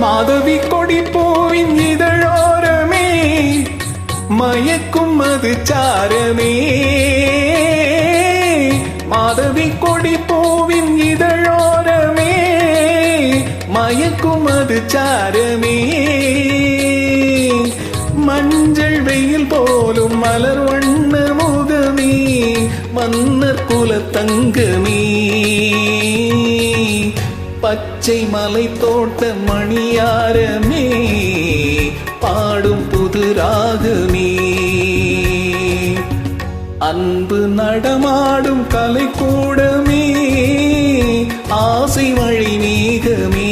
மாதவி கொடி பூவின் இதழோரமே மயக்கும் அது சாரமே. மாதவி கொடி பூவின் இதழோரமே மயக்கும் அது சாரமே. மஞ்சள் வெயில் போலும் மலர் வண்ண முகமே மன்னர் குல தங்கமே. பச்சை மலை தோட்ட மணியாரமே பாடும் புது ராகமே. அன்பு நடமாடும் கலை கூடமே ஆசை மழை மேகமே.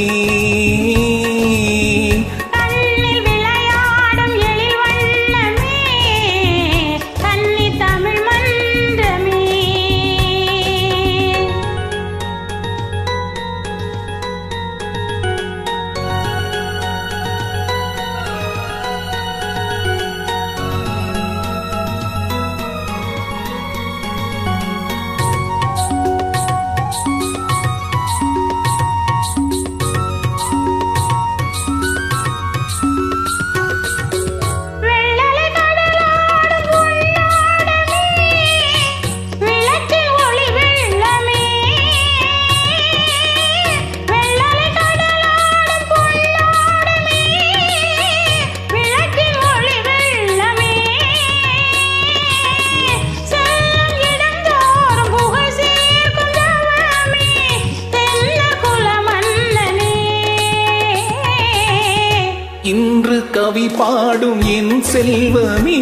இன்று கவி பாடும் என் செல்வமே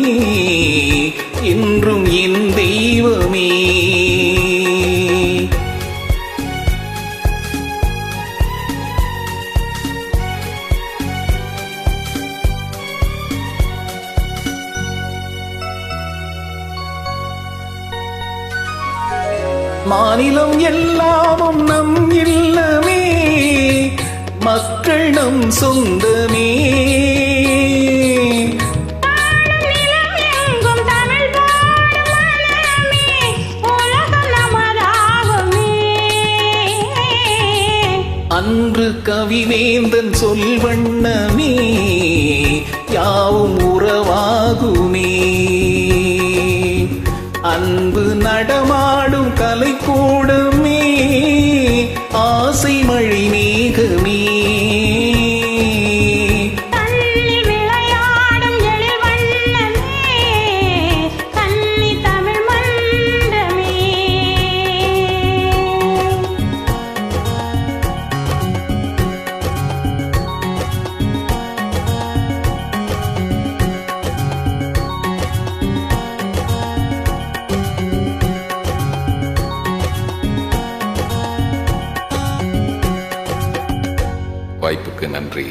என்றும் என் தெய்வமே. மாநிலம் எல்லாமும் நம் இல்லமே மக்கள் நம் சொந்தமே. அன்று கவிவேந்தன் சொல் வண்ணமே யாவும் உறவாகுமே. அன்பு நடமாடும் கலை கூடமே ஆசை மழை மேகமே. வாய்ப்புக்கு நன்றி.